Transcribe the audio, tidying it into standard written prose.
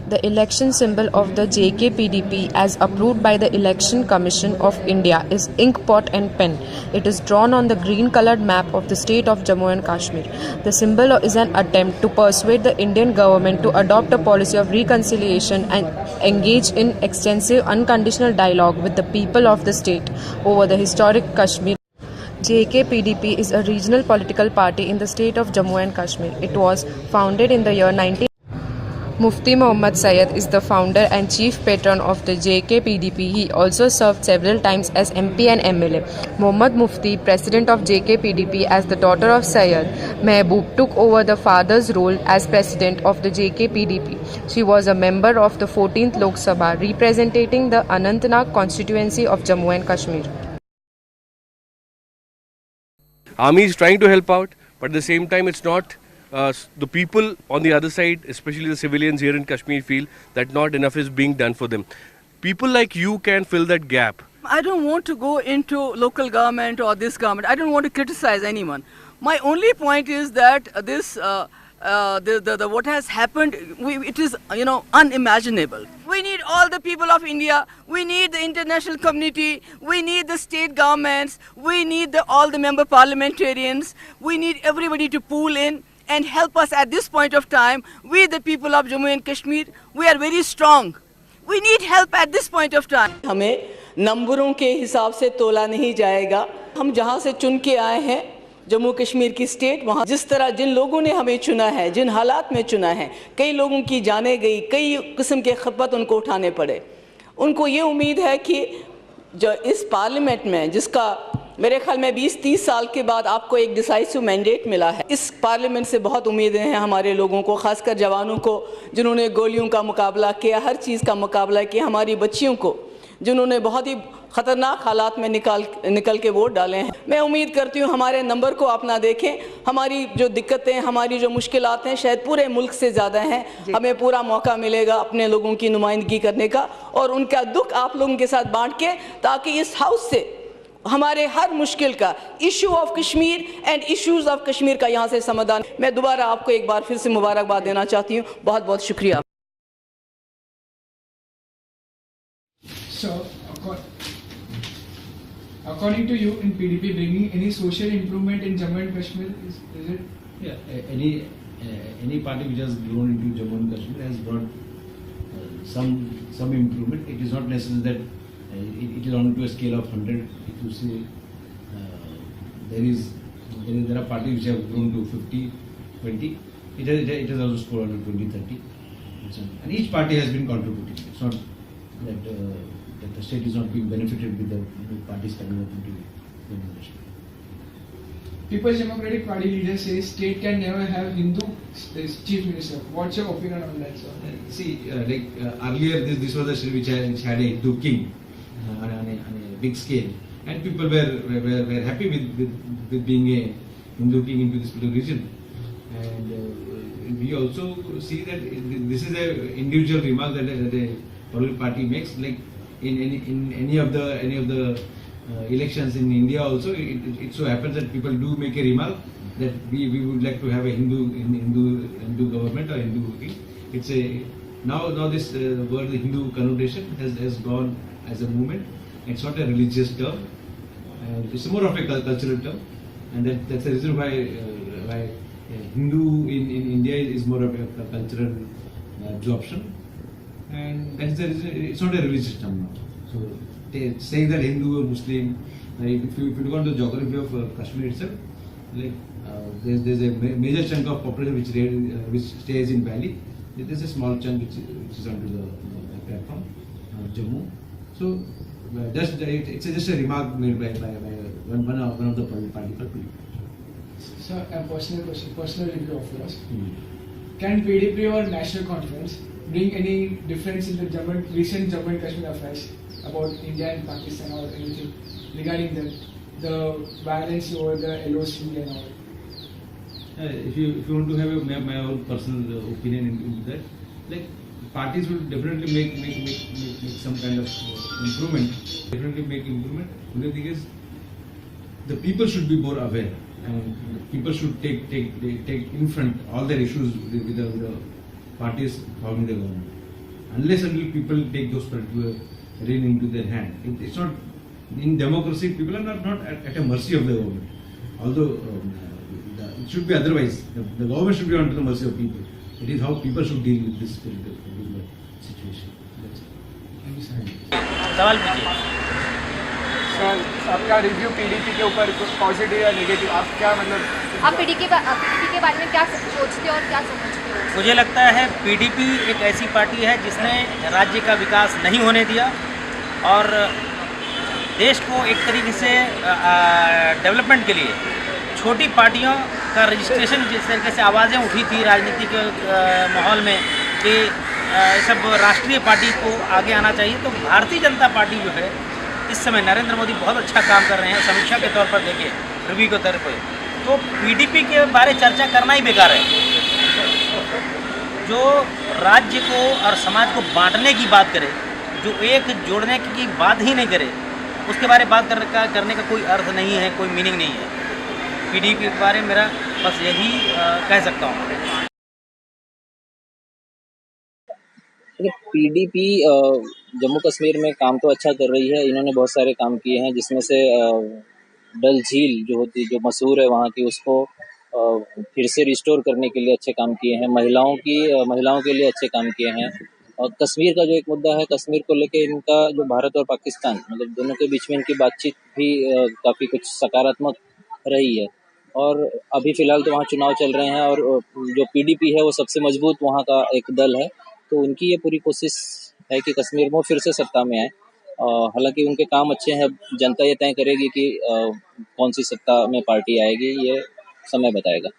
The election symbol of the JKPDP as approved by the Election Commission of India is ink pot and pen. It is drawn on the green colored map of the state of Jammu and Kashmir. The symbol is an attempt to persuade the Indian government to adopt a policy of reconciliation and engage in extensive unconditional dialogue with the people of the state over the historic Kashmir. JKPDP is a regional political party in the state of Jammu and Kashmir. It was founded in the year 19. Mufti Muhammad Syed is the founder and chief patron of the JKPDP. He also served several times as MP and MLA. Muhammad Mufti, president of JKPDP, as the daughter of Syed Mehboob, took over the father's role as president of the JKPDP. She was a member of the 14th Lok Sabha, representing the Anantnag constituency of Jammu and Kashmir. Army is trying to help out, but at the same time it's not. The people on the other side, especially the civilians here in Kashmir, feel that not enough is being done for them. People like you can fill that gap. I don't want to go into local government or this government. I don't want to criticize anyone. My only point is that what has happened, it is unimaginable. We need all the people of India. We need the international community. We need the state governments. We need all the member parliamentarians. We need everybody to pool in and help us at this point of time. We the people of Jammu and Kashmir, we are very strong. We need help at this point of time. हमें नंबरों के हिसाब से तोला नहीं जाएगा. हम जहाँ से चुन के आए हैं, जम्मू कश्मीर की स्टेट, वहाँ जिस तरह जिन लोगों ने हमें चुना है, जिन हालात में चुना है, कई लोगों की जाने गई, कई किस्म के खपत उनको उठाने पड़े. उनको ये उम्मीद है कि जो इस पार्लियामेंट में, जिसका मेरे ख्याल में 20-30 साल के बाद आपको एक डिसाइसिव मैंडेट मिला है, इस पार्लियामेंट से बहुत उम्मीदें हैं हमारे लोगों को, खासकर जवानों को जिन्होंने गोलियों का मुकाबला किया, हर चीज़ का मुकाबला किया, हमारी बच्चियों को जिन्होंने बहुत ही ख़तरनाक हालात में निकल के वोट डाले हैं. मैं उम्मीद करती हूँ हमारे नंबर को आप ना देखें. हमारी जो दिक्कतें, हमारी जो मुश्किलात हैं, शायद पूरे मुल्क से ज़्यादा हैं. हमें पूरा मौका मिलेगा अपने लोगों की नुमाइंदगी करने का और उनका दुख आप लोगों के साथ बांट के, ताकि इस हाउस से हमारे हर मुश्किल का issue of Kashmir and issues of Kashmir का यहाँ से समाधान. मैं दोबारा आपको एक बार फिर से मुबारकबाद देना चाहती हूँ. बहुत बहुत शुक्रिया. So, according to you, in PDP bringing any social improvement in Jammu and Kashmir, is it? Yeah, any party which has grown into Jammu and Kashmir has brought some improvement. It is not necessary that it is on to a scale of 100. If you see, there are parties which have grown to 50, 20. It has also scored on 20, 30. And each party has been contributing. It's not that the state is not being benefited with the parties coming up into the nation. People's Democratic Party leader says state can never have Hindu chief minister. What's your opinion on that, sir? See, earlier this was a state which had a Hindu king on a big scale, and people were happy with being a Hindu king into this particular region. And we also see that this is a individual remark that a political party makes. Like in any of the elections in India also, it so happens that people do make a remark that we would like to have a Hindu government or Hindu king. It's a now this word, the Hindu connotation has gone as a movement. It's not a religious term, and it's more of a cultural term, and that's the reason why Hindu in India is more of a cultural absorption, and that's the reason it's not a religious term now. So saying that Hindu or Muslim, if you look at the geography of Kashmir itself, like there's a major chunk of population which stays in valley. There's a small chunk which is onto the platform, Jammu. So it's just a remark made by one of the political people. Sir, a personal question, personal review of yours. Can PDP or National Conference bring any difference in the recent Jammu and Kashmir affairs about India and Pakistan or anything regarding the violence over the LOC and all? If you want to have my own personal opinion into that, like parties will definitely make some kind of improvement. Definitely make improvement. Only thing is, the people should be more aware, and people should take in front all their issues with the parties forming the government. unless until people take those particular rein into their hand. It's not in democracy. People are not at a mercy of the government. Although it should be otherwise. The government should be under the mercy of people. It is how people should deal with this particular situation. That's it. Thank you, sir. सवाल पूछिए। Sir, आपका review PDP के ऊपर positive या negative, आप क्या मतलब आप पीडीपी के बारे में क्या सोचते हो और क्या समझते हो? मुझे लगता है पीडीपी एक ऐसी पार्टी है जिसने राज्य का विकास नहीं होने दिया और देश को एक तरीके से डेवलपमेंट के लिए छोटी पार्टियों का रजिस्ट्रेशन, जिस तरीके से आवाज़ें उठी थी राजनीतिक माहौल में कि सब राष्ट्रीय पार्टी को आगे आना चाहिए, तो भारतीय जनता पार्टी जो है इस समय नरेंद्र मोदी बहुत अच्छा काम कर रहे हैं। समीक्षा के तौर पर देखें, रिव्यू के तौर पर, तो पीडीपी के बारे चर्चा करना ही बेकार है। जो राज्य को और समाज को बांटने की बात करे, जो एक जोड़ने की बात ही नहीं करे, उसके बारे में बात करने का कोई अर्थ नहीं है, कोई मीनिंग नहीं है। पीडीपी के बारे में मेरा बस यही कह सकता हूँ। पीडीपी जम्मू कश्मीर में काम तो अच्छा कर रही है। इन्होंने बहुत सारे काम किए हैं, जिसमें से डल झील जो मशहूर है वहाँ की, उसको फिर से रिस्टोर करने के लिए अच्छे काम किए हैं। महिलाओं के लिए अच्छे काम किए हैं। और कश्मीर का जो एक मुद्दा है, कश्मीर को लेके इनका जो भारत और पाकिस्तान मतलब दोनों के बीच में इनकी बातचीत भी काफ़ी कुछ सकारात्मक रही है। और अभी फ़िलहाल तो वहाँ चुनाव चल रहे हैं और जो पीडीपी है वो सबसे मजबूत वहाँ का एक दल है, तो उनकी ये पूरी कोशिश है कि कश्मीर में फिर से सत्ता में आए। हालांकि उनके काम अच्छे हैं, जनता ये तय करेगी कि कौन सी सत्ता में पार्टी आएगी, ये समय बताएगा।